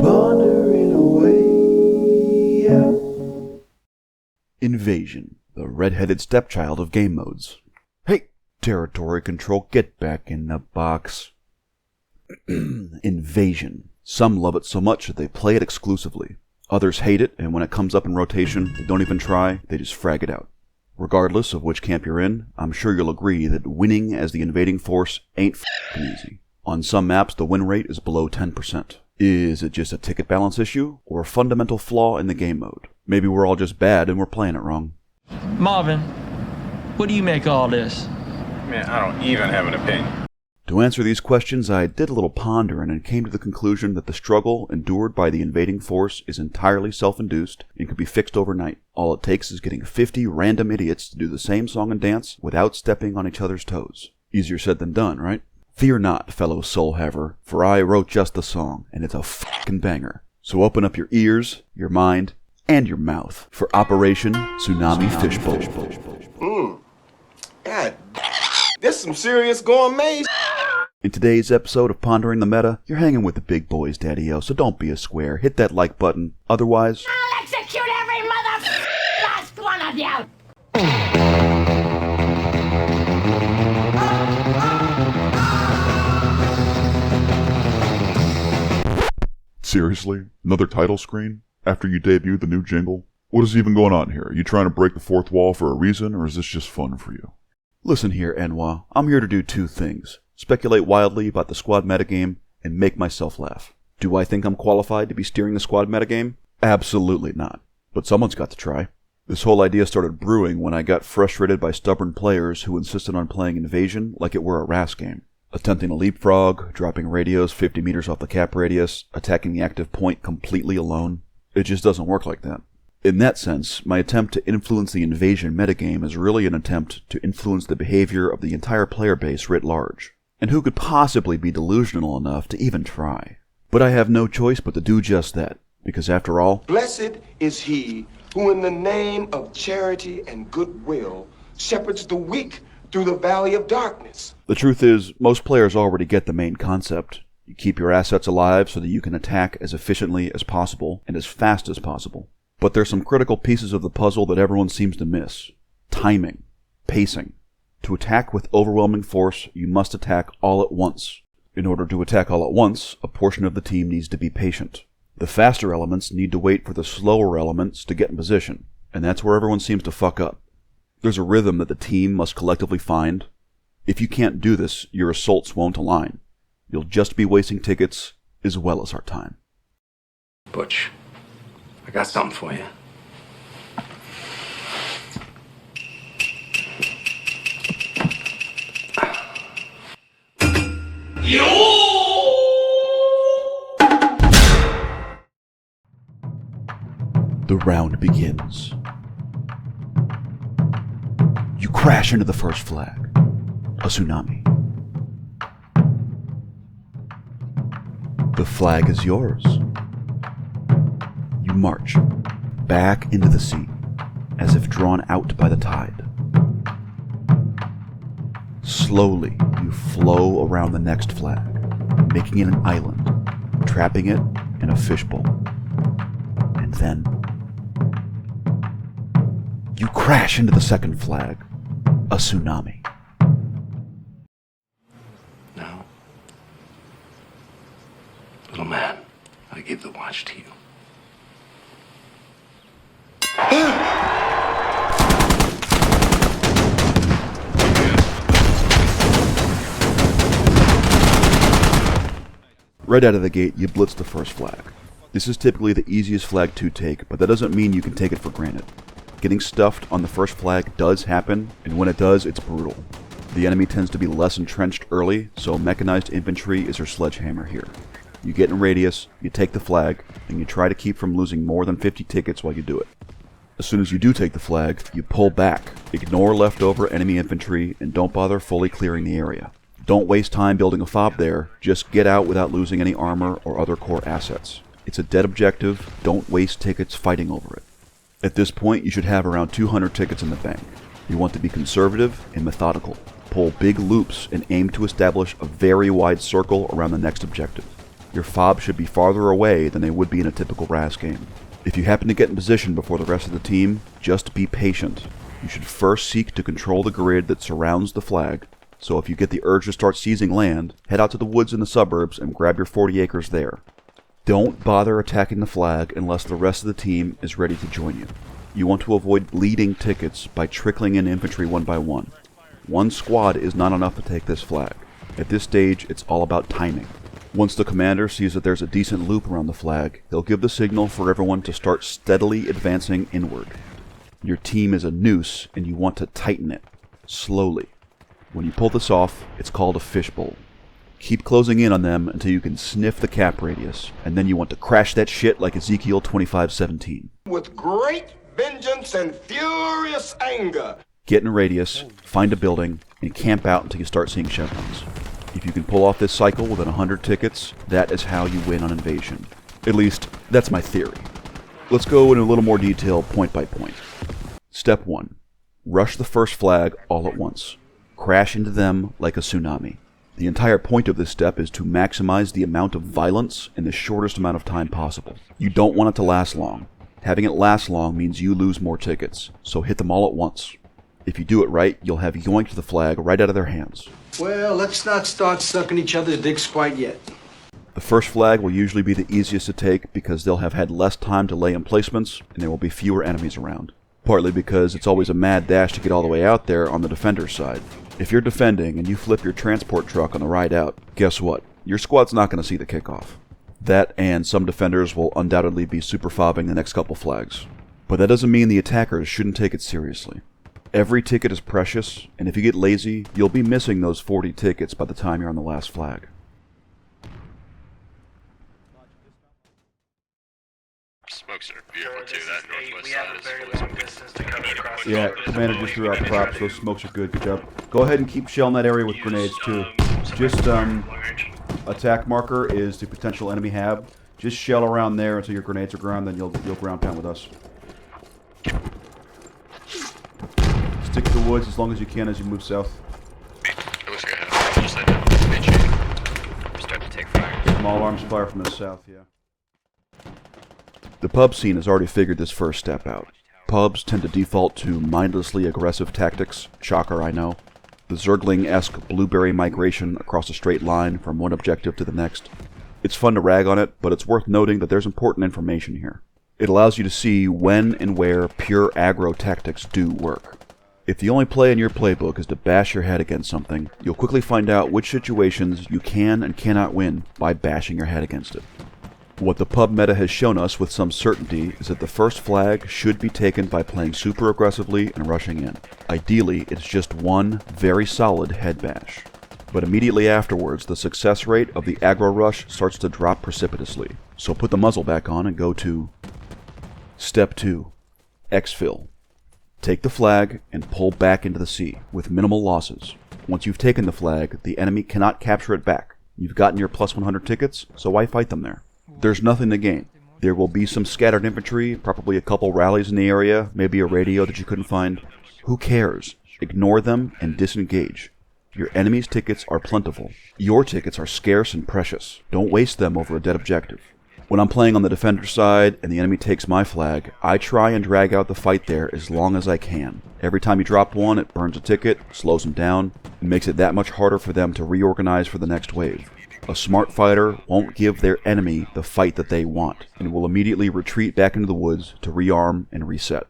Pondering away. Invasion, the red-headed stepchild of game modes. Hey, territory control, get back in the box. Invasion. Some love it so much that they play it exclusively. Others hate it, and when it comes up in rotation, they don't even try, they just frag it out. Regardless of which camp you're in, I'm sure you'll agree that winning as the invading force ain't f***ing easy. On some maps, the win rate is below 10%. Is it just a ticket balance issue, or a fundamental flaw in the game mode? Maybe we're all just bad and we're playing it wrong. Marvin, what do you make of all this? Man, I don't even have an opinion. To answer these questions, I did a little pondering and came to the conclusion that the struggle endured by the invading force is entirely self-induced and can be fixed overnight. All it takes is getting 50 random idiots to do the same song and dance without stepping on each other's toes. Easier said than done, right? Fear not, fellow soul haver, for I wrote just the song, and it's a fucking banger. So open up your ears, your mind, and your mouth for Operation Tsunami Fishbowl. God, this some serious gourmet. In today's episode of Pondering the Meta, you're hanging with the big boys, Daddy-O, so don't be a square. Hit that like button. Otherwise, I'll execute every last one of you! Seriously? Another title screen? After you debuted the new jingle? What is even going on here? Are you trying to break the fourth wall for a reason, or is this just fun for you? listen here, Enwa. I'm here to do two things. Speculate wildly about the squad metagame, and make myself laugh. Do I think I'm qualified to be steering the squad metagame? Absolutely not. But someone's got to try. This whole idea started brewing when I got frustrated by stubborn players who insisted on playing Invasion like it were a RAS game. Attempting a leapfrog, dropping radios 50 meters off the cap radius, attacking the active point completely alone. It just doesn't work like that. In that sense, my attempt to influence the Invasion metagame is really an attempt to influence the behavior of the entire player base writ large. And who could possibly be delusional enough to even try? But I have no choice but to do just that, because after all, Blessed is he who in the name of charity and goodwill shepherds the weak through the valley of darkness. the truth is, most players already get the main concept. You keep your assets alive so that you can attack as efficiently as possible and as fast as possible. But there's some critical pieces of the puzzle that everyone seems to miss. Timing. Pacing. To attack with overwhelming force, you must attack all at once. In order to attack all at once, a portion of the team needs to be patient. The faster elements need to wait for the slower elements to get in position, and that's where everyone seems to fuck up. There's a rhythm that the team must collectively find. If you can't do this, your assaults won't align. You'll just be wasting tickets as well as our time. Butch, I got something for you. The round begins. You crash into the first flag. A tsunami. The flag is yours. You march back into the sea, as if drawn out by the tide. Slowly, you flow around the next flag, making it an island, trapping it in a fishbowl. And then you crash into the second flag, a tsunami. Now, little man, I give the watch to you. Right out of the gate, you blitz the first flag. This is typically the easiest flag to take, but that doesn't mean you can take it for granted. Getting stuffed on the first flag does happen, and when it does, it's brutal. The enemy tends to be less entrenched early, so mechanized infantry is your sledgehammer here. You get in radius, you take the flag, and you try to keep from losing more than 50 tickets while you do it. As soon as you do take the flag, you pull back, ignore leftover enemy infantry, and don't bother fully clearing the area. Don't waste time building a fob there, just get out without losing any armor or other core assets. It's a dead objective, don't waste tickets fighting over it. At this point, you should have around 200 tickets in the bank. You want to be conservative and methodical. Pull big loops and aim to establish a very wide circle around the next objective. Your fob should be farther away than they would be in a typical RAS game. If you happen to get in position before the rest of the team, just be patient. You should first seek to control the grid that surrounds the flag, so if you get the urge to start seizing land, head out to the woods in the suburbs and grab your 40 acres there. Don't bother attacking the flag unless the rest of the team is ready to join you. You want to avoid bleeding tickets by trickling in infantry one by one. One squad is not enough to take this flag. At this stage, it's all about timing. Once the commander sees that there's a decent loop around the flag, he'll give the signal for everyone to start steadily advancing inward. Your team is a noose, and you want to tighten it, slowly. When you pull this off, it's called a fishbowl. Keep closing in on them until you can sniff the cap radius, and then you want to crash that shit like Ezekiel 25:17. With great vengeance and furious anger. Get in radius, find a building, and camp out until you start seeing chevrons. If you can pull off this cycle within 100 tickets, that is how you win on invasion. At least, that's my theory. Let's go in a little more detail point by point. Step 1. Rush the first flag all at once. Crash into them like a tsunami. The entire point of this step is to maximize the amount of violence in the shortest amount of time possible. You don't want it to last long. Having it last long means you lose more tickets, so hit them all at once. If you do it right, you'll have yoinked the flag right out of their hands. Well, let's not start sucking each other's dicks quite yet. The first flag will usually be the easiest to take because they'll have had less time to lay emplacements and there will be fewer enemies around. Partly because it's always a mad dash to get all the way out there on the defender's side. If you're defending and you flip your transport truck on the ride out, guess what? Your squad's not going to see the kickoff. That and some defenders will undoubtedly be super fobbing the next couple flags. But that doesn't mean the attackers shouldn't take it seriously. Every ticket is precious, and if you get lazy, you'll be missing those 40 tickets by the time you're on the last flag. Smokes are beautiful too. That northwest side is fully smoked. Yeah, Commander just threw out props. Those smokes are good. Good job. Go ahead and keep shelling that area with grenades too. Just attack marker is the potential enemy hab. Just shell around there until your grenades are ground. Then you'll ground pound with us. Stick to the woods as long as you can as you move south. It looks like I just had a mid chain. We're starting to take fire. Small arms fire from the south. Yeah. The pub scene has already figured this first step out. Pubs tend to default to mindlessly aggressive tactics. Shocker, I know. The Zergling-esque blueberry migration across a straight line from one objective to the next. It's fun to rag on it, but it's worth noting that there's important information here. It allows you to see when and where pure aggro tactics do work. If the only play in your playbook is to bash your head against something, you'll quickly find out which situations you can and cannot win by bashing your head against it. What the pub meta has shown us with some certainty is that the first flag should be taken by playing super aggressively and rushing in. Ideally, it's just one very solid head bash. But immediately afterwards, the success rate of the aggro rush starts to drop precipitously. So put the muzzle back on and go to Step 2. Exfil. Take the flag and pull back into the sea, with minimal losses. Once you've taken the flag, the enemy cannot capture it back. You've gotten your plus 100 tickets, so why fight them there? There's nothing to gain. There will be some scattered infantry, probably a couple rallies in the area, maybe a radio that you couldn't find. Who cares? Ignore them and disengage. Your enemy's tickets are plentiful. Your tickets are scarce and precious. Don't waste them over a dead objective. When I'm playing on the defender side and the enemy takes my flag, I try and drag out the fight there as long as I can. Every time you drop one, it burns a ticket, slows them down, and makes it that much harder for them to reorganize for the next wave. A smart fighter won't give their enemy the fight that they want, and will immediately retreat back into the woods to rearm and reset.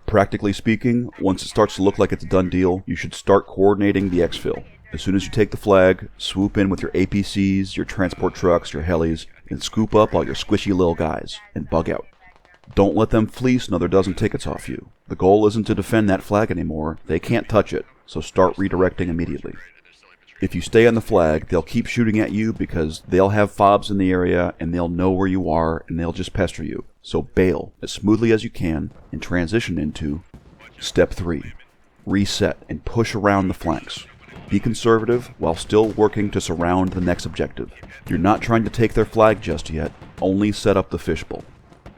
Practically speaking, once it starts to look like it's a done deal, you should start coordinating the exfil. As soon as you take the flag, swoop in with your APCs, your transport trucks, your helis, and scoop up all your squishy little guys, and bug out. Don't let them fleece another dozen tickets off you. The goal isn't to defend that flag anymore, they can't touch it, so start redirecting immediately. If you stay on the flag, they'll keep shooting at you because they'll have fobs in the area and they'll know where you are and they'll just pester you. So bail as smoothly as you can and transition into Step 3. Reset and push around the flanks. Be conservative while still working to surround the next objective. You're not trying to take their flag just yet, only set up the fishbowl.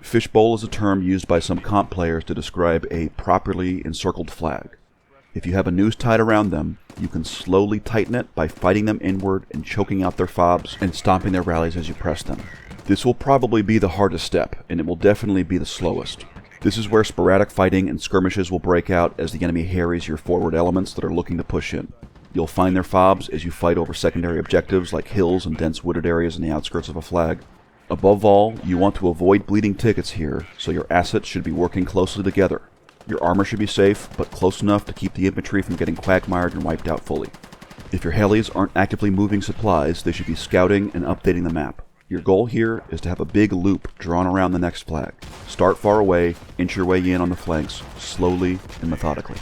Fishbowl is a term used by some comp players to describe a properly encircled flag. If you have a noose tied around them, you can slowly tighten it by fighting them inward and choking out their fobs and stomping their rallies as you press them. This will probably be the hardest step, and it will definitely be the slowest. This is where sporadic fighting and skirmishes will break out as the enemy harries your forward elements that are looking to push in. You'll find their fobs as you fight over secondary objectives like hills and dense wooded areas in the outskirts of a flag. Above all, you want to avoid bleeding tickets here, so your assets should be working closely together. Your armor should be safe, but close enough to keep the infantry from getting quagmired and wiped out fully. If your helis aren't actively moving supplies, they should be scouting and updating the map. Your goal here is to have a big loop drawn around the next flag. Start far away, inch your way in on the flanks, slowly and methodically.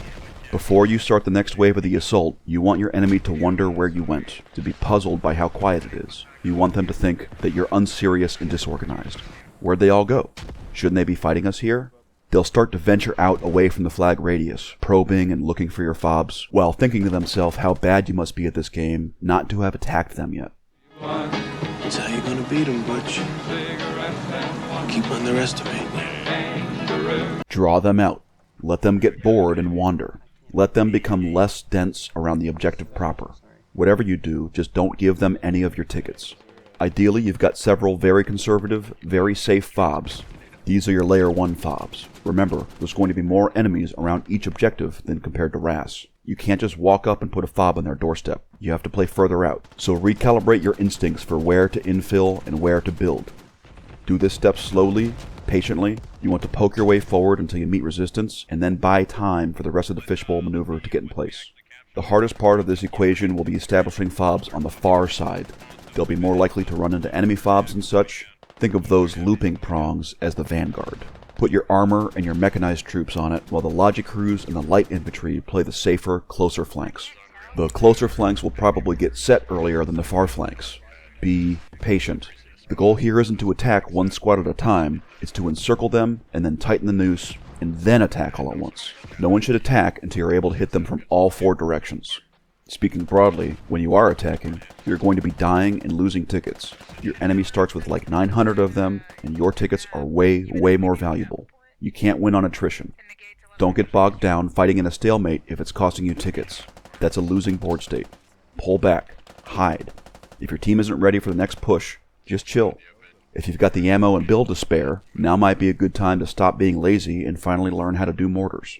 Before you start the next wave of the assault, you want your enemy to wonder where you went, to be puzzled by how quiet it is. You want them to think that you're unserious and disorganized. Where'd they all go? Shouldn't they be fighting us here? They'll start to venture out away from the flag radius, probing and looking for your fobs, while thinking to themselves how bad you must be at this game not to have attacked them yet. That's how you're gonna beat him, Butch. Keep underestimating. Draw them out. Let them get bored and wander. Let them become less dense around the objective proper. Whatever you do, just don't give them any of your tickets. Ideally, you've got several very conservative, very safe fobs. These are your layer 1 fobs. Remember, there's going to be more enemies around each objective than compared to RAS. You can't just walk up and put a fob on their doorstep. You have to play further out. So recalibrate your instincts for where to infill and where to build. Do this step slowly, patiently. You want to poke your way forward until you meet resistance, and then buy time for the rest of the fishbowl maneuver to get in place. The hardest part of this equation will be establishing fobs on the far side. They'll be more likely to run into enemy fobs and such. Think of those looping prongs as the vanguard. Put your armor and your mechanized troops on it, while the logic crews and the light infantry play the safer, closer flanks. The closer flanks will probably get set earlier than the far flanks. Be patient. The goal here isn't to attack one squad at a time, it's to encircle them and then tighten the noose and then attack all at once. No one should attack until you're able to hit them from all 4 directions. Speaking broadly, when you are attacking, you're going to be dying and losing tickets. Your enemy starts with like 900 of them, and your tickets are way, way more valuable. You can't win on attrition. Don't get bogged down fighting in a stalemate if it's costing you tickets. That's a losing board state. Pull back. Hide. If your team isn't ready for the next push, just chill. If you've got the ammo and build to spare, now might be a good time to stop being lazy and finally learn how to do mortars.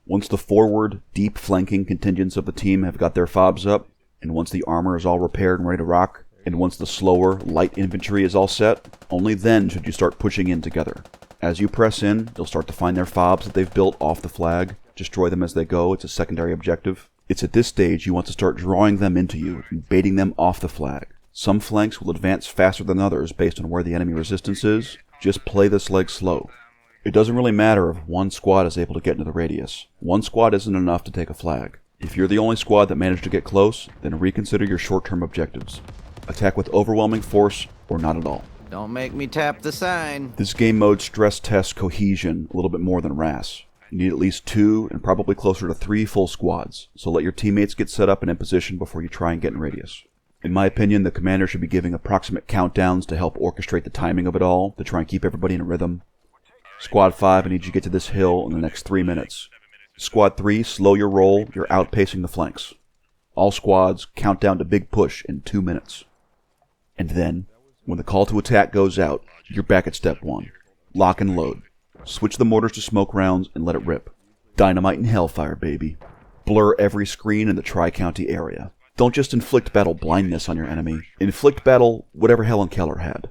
Once the forward, deep flanking contingents of the team have got their fobs up, and once the armor is all repaired and ready to rock, and once the slower, light infantry is all set, only then should you start pushing in together. As you press in, you'll start to find their fobs that they've built off the flag, destroy them as they go, it's a secondary objective. It's at this stage you want to start drawing them into you, and baiting them off the flag. Some flanks will advance faster than others based on where the enemy resistance is. Just play this leg slow. It doesn't really matter if one squad is able to get into the radius. One squad isn't enough to take a flag. If you're the only squad that managed to get close, then reconsider your short-term objectives. Attack with overwhelming force, or not at all. Don't make me tap the sign. This game mode stress tests cohesion a little bit more than RAS. You need at least 2 and probably closer to 3 full squads, so let your teammates get set up and in position before you try and get in radius. In my opinion, the commander should be giving approximate countdowns to help orchestrate the timing of it all, to try and keep everybody in a rhythm. Squad 5, I need you to get to this hill in the next 3 minutes. Squad 3, slow your roll, you're outpacing the flanks. All squads, count down to big push in 2 minutes. And then, when the call to attack goes out, you're back at step 1. Lock and load. Switch the mortars to smoke rounds and let it rip. Dynamite and hellfire, baby. Blur every screen in the Tri-County area. Don't just inflict battle blindness on your enemy. Inflict battle whatever Helen Keller had.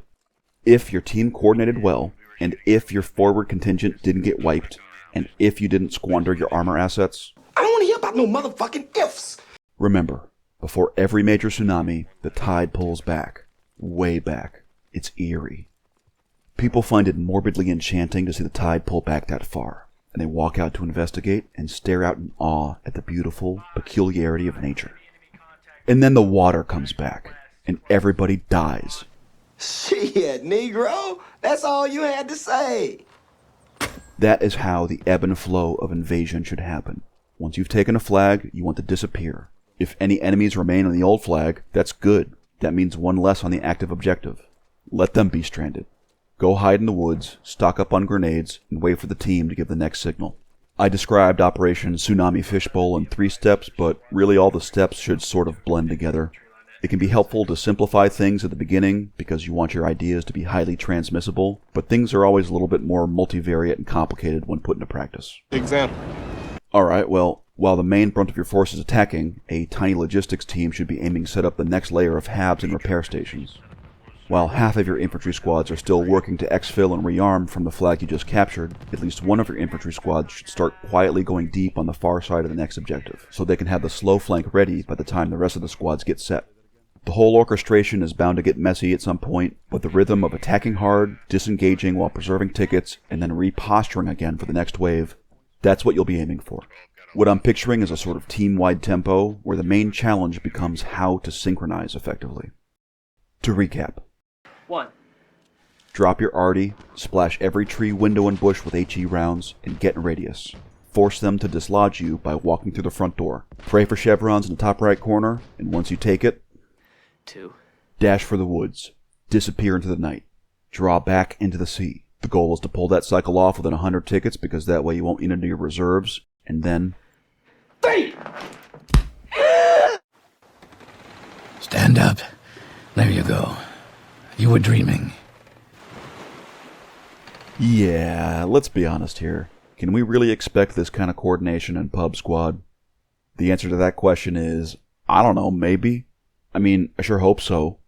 If your team coordinated well, and if your forward contingent didn't get wiped, and if you didn't squander your armor assets, I don't want to hear about no motherfucking ifs. Remember, before every major tsunami, the tide pulls back. Way back. It's eerie. People find it morbidly enchanting to see the tide pull back that far, and they walk out to investigate and stare out in awe at the beautiful peculiarity of nature. And then the water comes back, and everybody dies. Shit, Negro. That's all you had to say. That is how the ebb and flow of invasion should happen. Once you've taken a flag, you want to disappear. If any enemies remain on the old flag, that's good. That means one less on the active objective. Let them be stranded. Go hide in the woods, stock up on grenades, and wait for the team to give the next signal. I described Operation Tsunami Fishbowl in 3 steps, but really all the steps should sort of blend together. It can be helpful to simplify things at the beginning because you want your ideas to be highly transmissible, but things are always a little bit more multivariate and complicated when put into practice. Example. Alright, well, while the main brunt of your force is attacking, a tiny logistics team should be aiming to set up the next layer of HABs and repair stations. While half of your infantry squads are still working to exfil and rearm from the flag you just captured, at least one of your infantry squads should start quietly going deep on the far side of the next objective, so they can have the slow flank ready by the time the rest of the squads get set. The whole orchestration is bound to get messy at some point, but the rhythm of attacking hard, disengaging while preserving tickets, and then reposturing again for the next wave, that's what you'll be aiming for. What I'm picturing is a sort of team-wide tempo, where the main challenge becomes how to synchronize effectively. To recap. 1. Drop your arty, splash every tree, window, and bush with HE rounds, and get in radius. Force them to dislodge you by walking through the front door. Pray for chevrons in the top right corner, and once you take it, 2. Dash for the woods. Disappear into the night. Draw back into the sea. The goal is to pull that cycle off within 100 tickets, because that way you won't eat into your reserves, and then... 3! Stand up. There you go. You were dreaming. Yeah, let's be honest here. Can we really expect this kind of coordination in Pub Squad? The answer to that question is, I don't know, maybe? I mean, I sure hope so.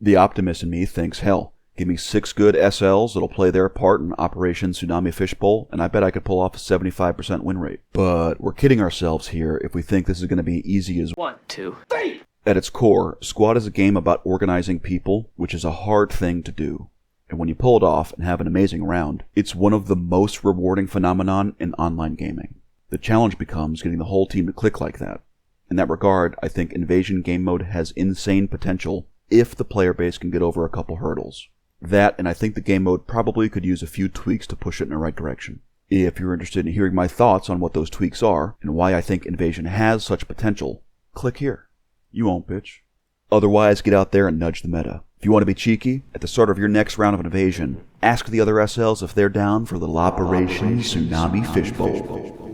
The optimist in me thinks, hell, give me 6 good SLs that'll play their part in Operation Tsunami Fishbowl, and I bet I could pull off a 75% win rate. But we're kidding ourselves here if we think this is going to be easy as 1, 2, 3! At its core, Squad is a game about organizing people, which is a hard thing to do. And when you pull it off and have an amazing round, it's one of the most rewarding phenomenon in online gaming. The challenge becomes getting the whole team to click like that. In that regard, I think Invasion game mode has insane potential if the player base can get over a couple hurdles. That, and I think the game mode probably could use a few tweaks to push it in the right direction. If you're interested in hearing my thoughts on what those tweaks are, and why I think Invasion has such potential, click here. You won't, bitch. Otherwise, get out there and nudge the meta. If you want to be cheeky, at the start of your next round of Invasion, ask the other SLs if they're down for a little Operation Tsunami Fishbowl.